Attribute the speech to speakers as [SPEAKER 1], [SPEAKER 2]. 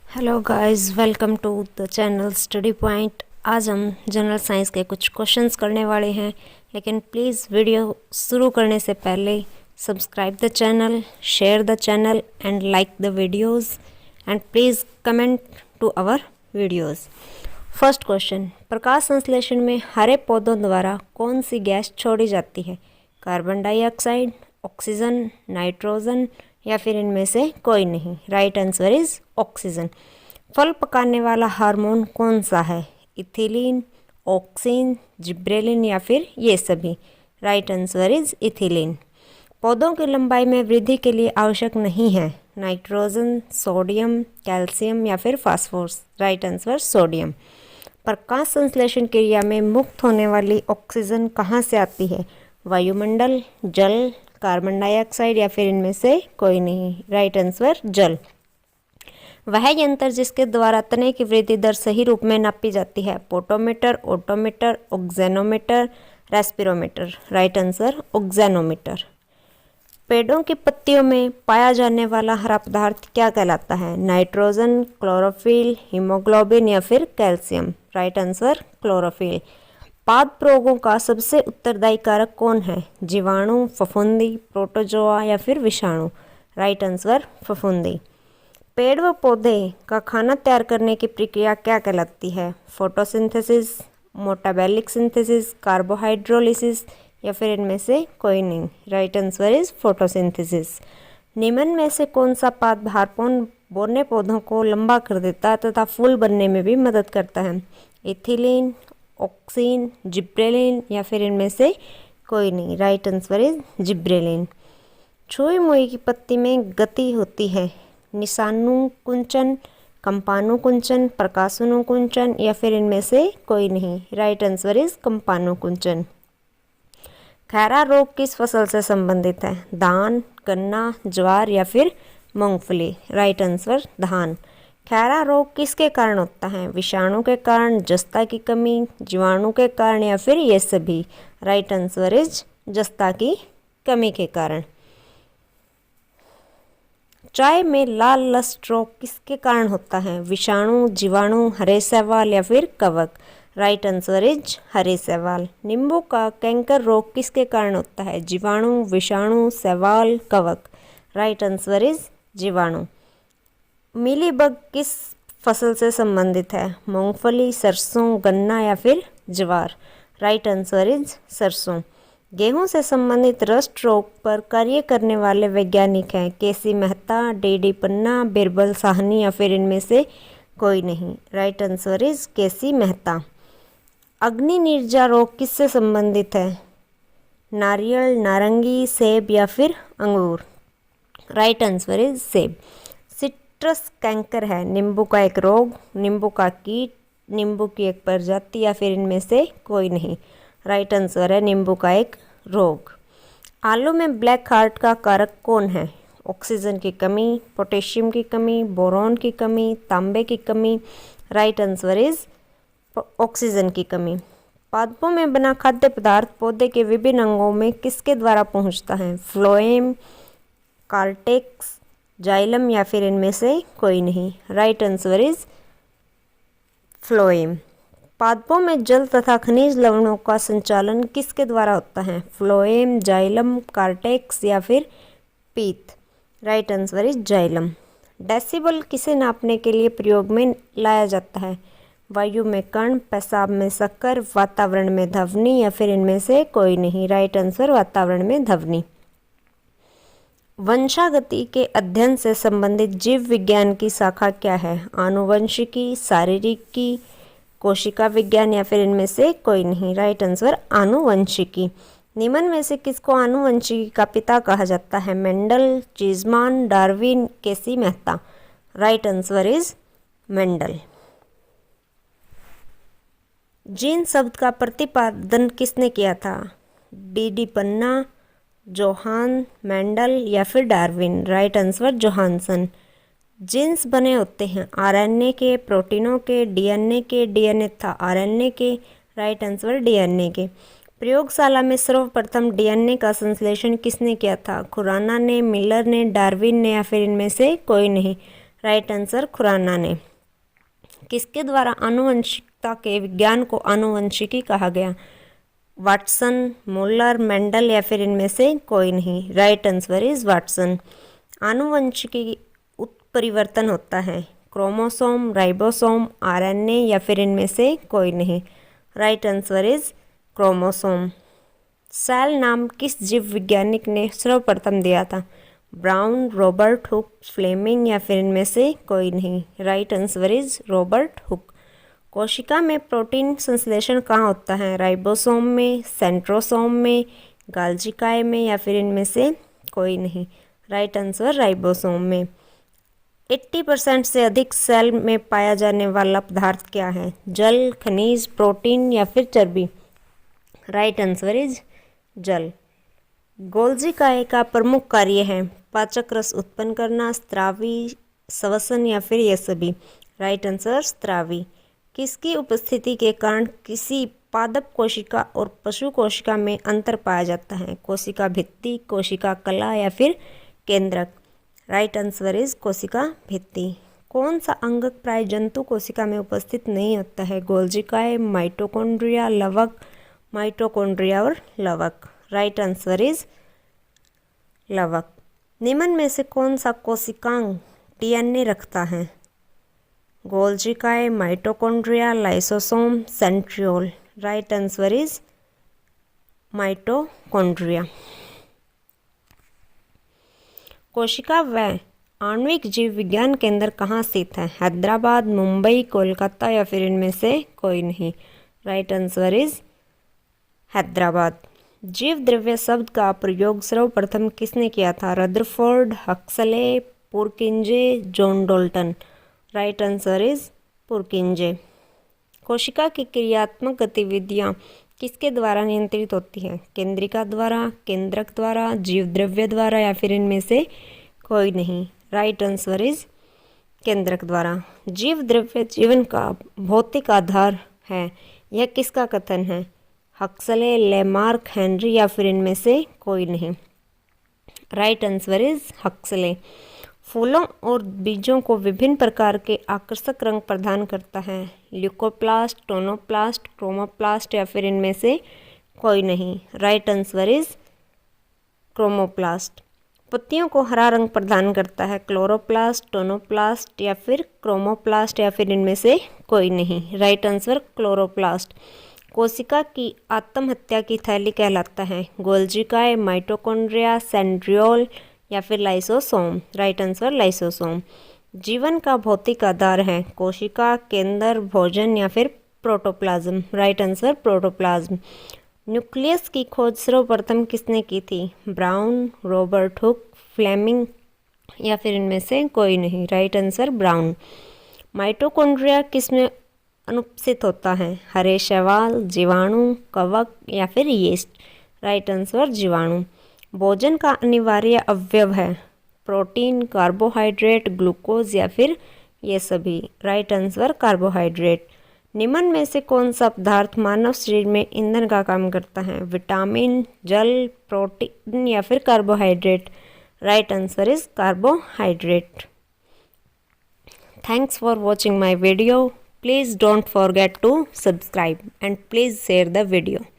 [SPEAKER 1] Hello guys, welcome to the channel study point. आज हम general science के कुछ क्वेश्चंस करने वाले हैं, लेकिन प्लीज़ वीडियो शुरू करने से पहले subscribe the channel, share the channel and like the videos and please comment to our videos. First question, प्रकाश संश्लेषण में हरे पौधों द्वारा कौन सी गैस छोड़ी जाती है? कार्बन डाइऑक्साइड, ऑक्सीजन, नाइट्रोजन या फिर इनमें से कोई नहीं। Right answer is oxygen. फल पकाने वाला हार्मोन कौन सा है? इथिलीन, ऑक्सिन, जिब्रेलिन या फिर ये सभी। Right answer is ethylene. पौधों की लंबाई में वृद्धि के लिए आवश्यक नहीं है नाइट्रोजन, सोडियम, कैल्शियम या फिर फास्फोरस। Right answer sodium. प्रकाश संश्लेषण क्रिया में मुक्त होने वाली ऑक्सीजन कहाँ से आती है? वायुमंडल, जल, कार्बन डाइऑक्साइड या फिर इनमें से कोई नहीं। राइट आंसर जल। वह यंत्र जिसके द्वारा तने की वृद्धि दर सही रूप में नापी जाती है? Potometer, otometer, auxanometer, respirometer. Right answer auxanometer. पेड़ों की पत्तियों में पाया जाने वाला हरा पदार्थ क्या कहलाता है? नाइट्रोजन, क्लोरोफिल, हीमोग्लोबिन या फिर कैल्शियम। Right answer chlorophyll. पादप रोगों का सबसे उत्तरदायी कारक कौन है? जीवाणु, फफूंदी, प्रोटोजोआ या फिर विषाणु। राइट आंसर फफूंदी। पेड़ व पौधे का खाना तैयार करने की प्रक्रिया क्या कहलाती है? फोटोसिंथेसिस, मेटाबॉलिक सिंथेसिस, कार्बोहाइड्रोलिसिस या फिर इनमें से कोई नहीं। Right answer is photosynthesis. निम्न में से कौन सा पादप हार्मोन बोने पौधों को लंबा कर देता है तथा फूल बनने में भी मदद करता है? इथिलीन, ऑक्सिन, जिब्रेलिन या फिर इनमें से कोई नहीं। Right answer is gibberellin. छुई मुई की पत्ती में गति होती है? निशानुकुंचन, कंपानुकुंचन, प्रकाशानुकुंचन या फिर इनमें से कोई नहीं। राइट आंसर इज कंपानुकुंचन। खैरा रोग किस फसल से संबंधित है? धान, गन्ना, ज्वार या फिर मूंगफली। राइट आंसर धान। खैरा रोग किसके कारण होता है? विषाणु के कारण, जस्ता की कमी, जीवाणु के कारण या फिर ये सभी। राइट आंसर इज जस्ता की कमी के कारण। चाय में लाल लस्ट रोग किसके कारण होता है? विषाणु, जीवाणु, हरे शैवाल या फिर कवक। राइट आंसर इज हरे शैवाल। नींबू का कैंकर रोग किसके कारण होता है? जीवाणु, विषाणु, शैवाल, कवक। राइट आंसर इज जीवाणु। मिलीबग किस फसल से संबंधित है? मूंगफली, सरसों, गन्ना या फिर ज्वार। राइट आंसर इज सरसों। गेहूं से संबंधित रस्ट रोग पर कार्य करने वाले वैज्ञानिक हैं? केसी मेहता, डी पन्ना, बिरबल साहनी या फिर इनमें से कोई नहीं। Right answer is KC Mehta. अग्नि निर्जा रोग किससे संबंधित है? नारियल, नारंगी, सेब या फिर अंगूर। राइट आंसर इज सेब। सिट्रस कैंकर है नींबू का एक रोग, नींबू का कीट, नींबू की एक प्रजाति या फिर इनमें से कोई नहीं। राइट आंसर है नींबू का एक रोग। आलू में ब्लैक हार्ट का कारक कौन है? ऑक्सीजन की कमी, पोटेशियम की कमी, बोरॉन की कमी, तांबे की कमी। राइट आंसर इज ऑक्सीजन की कमी। पादपों में बना खाद्य पदार्थ पौधे के विभिन्न अंगों में किसके द्वारा पहुंचता है? फ्लोएम, कार्टेक्स, जाइलम या फिर इनमें से कोई नहीं। Right answer is phloem. पादपों में जल तथा खनिज लवणों का संचालन किसके द्वारा होता है? फ्लोएम, जाइलम, कार्टेक्स या फिर पीत। Right answer is xylem. Decibel किसे नापने के लिए प्रयोग में लाया जाता है? वायु में कण, पेशाब में शक्कर, वातावरण में ध्वनि या फिर इनमें से कोई नहीं। राइट आंसर वातावरण में ध्वनि। वंशागति के अध्ययन से संबंधित जीव विज्ञान की शाखा क्या है? आनुवंशिकी, शारीरिकी, कोशिका विज्ञान या फिर इनमें से कोई नहीं। राइट आंसर आनुवंशिकी। निम्न में से किसको आनुवंशिकी का पिता कहा जाता है? मेंडल, चीजमान, Darwin, KC Mehta. Right answer is Mendel. Gene शब्द का प्रतिपादन किसने किया था? डी पन्ना, जोहान, मेंडल या फिर Darwin. Right answer Johannsen. Genes बने होते हैं आरएनए के, प्रोटीनों के, डीएनए के, डीएनए था आरएनए के। राइट आंसर डीएनए के। प्रयोगशाला में सर्वप्रथम डीएनए का संश्लेषण किसने किया था? खुराना ने, मिलर ने, डार्विन ने या फिर इनमें से कोई नहीं। राइट आंसर खुराना ने। किसके द्वारा आनुवंशिकता के विज्ञान को आनुवंशिकी कहा गया? वाटसन, मुल्लर, मेंडल या फिर इनमें से कोई नहीं। Right answer is Watson. आनुवंशिकी उत्परिवर्तन होता है क्रोमोसोम, राइबोसोम, आरएनए या फिर इनमें से कोई नहीं। Right answer is chromosome. Cell नाम किस जीव वैज्ञानिक ने सर्वप्रथम दिया था? ब्राउन, रॉबर्ट हुक, फ्लेमिंग या फिर इनमें से कोई नहीं। Right answer is Robert Hooke. कोशिका में प्रोटीन संश्लेषण कहाँ होता है? राइबोसोम में, सेंट्रोसोम में, गाल्जिकाए में या फिर इनमें से कोई नहीं। राइट आंसर राइबोसोम में। 80% से अधिक सेल में पाया जाने वाला पदार्थ क्या है? जल, खनिज, प्रोटीन या फिर चर्बी। राइट आंसर इज जल। गोल्जी काये का प्रमुख कार्य है? पाचक रस उत्पन्न करना, स्त्रावी, श्वसन या फिर ये सभी। राइट आंसर स्त्रावी। किसकी उपस्थिति के कारण किसी पादप कोशिका और पशु कोशिका में अंतर पाया जाता है? कोशिका भित्ति, कोशिका कला या फिर केंद्रक। राइट आंसर इज कोशिका भित्ति। कौन सा अंगक प्राय जंतु कोशिका में उपस्थित नहीं होता है? गोल्जी काय, माइटोकॉन्ड्रिया, लवक, माइटोकॉन्ड्रिया और लवक। राइट आंसर इज लवक। निम्न में से कौन सा कोशिकांग डीएनए रखता है? गोल्जी काय, mitochondria, lysosome, centriole. Right answer is mitochondria. कोशिका व आणविक जीव विज्ञान केंद्र कहाँ स्थित है? हैदराबाद, मुंबई, कोलकाता या फिर इनमें से कोई नहीं। Right answer is Hyderabad. जीव द्रव्य शब्द का प्रयोग सर्वप्रथम किसने किया था? Rutherford, Huxley, पुरकिंजे, John Dalton. Right answer is पुरकिंजे। कोशिका की क्रियात्मक गतिविधियाँ किसके द्वारा नियंत्रित होती है? केंद्रिका द्वारा, केंद्रक द्वारा, जीव द्रव्य द्वारा या फिर इनमें से कोई नहीं। राइट आंसर इज केंद्रक द्वारा। जीव द्रव्य जीवन का भौतिक आधार है, यह किसका कथन है? हक्सले, लेमार्क, हेनरी या फिर इनमें से कोई नहीं। Right answer is Huxley. फूलों और बीजों को विभिन्न प्रकार के आकर्षक रंग प्रदान करता है? ल्यूकोप्लास्ट, टोनोप्लास्ट, क्रोमोप्लास्ट या फिर इनमें से कोई नहीं। Right answer is chromoplast. पत्तियों को हरा रंग प्रदान करता है? क्लोरोप्लास्ट, टोनोप्लास्ट या फिर क्रोमोप्लास्ट या फिर इनमें से कोई नहीं। Right answer chloroplast. कोशिका की आत्महत्या की थैली कहलाता है? गोल्जी काय, माइटोकॉन्ड्रिया, सेंट्रियोल या फिर लाइसोसोम। Right answer lysosome. जीवन का भौतिक आधार है? कोशिका, केंद्र, भोजन या फिर protoplasm. Right answer protoplasm. Nucleus की खोज सर्वप्रथम किसने की थी? ब्राउन, रॉबर्ट हुक, फ्लेमिंग या फिर इनमें से कोई नहीं। Right answer brown. माइटोकॉन्ड्रिया किसमें अनुपस्थित होता है? हरे शैवाल, जीवाणु, कवक या फिर यीस्ट। राइट आंसर जीवाणु। भोजन का अनिवार्य अवयव है? प्रोटीन, कार्बोहाइड्रेट, ग्लूकोज या फिर ये सभी। Right answer carbohydrate. निम्न में से कौन सा पदार्थ मानव शरीर में ईंधन का काम करता है? विटामिन, जल, प्रोटीन या फिर carbohydrate. Right answer is carbohydrate. Thanks for watching my video. Please don't forget to subscribe and please share the video.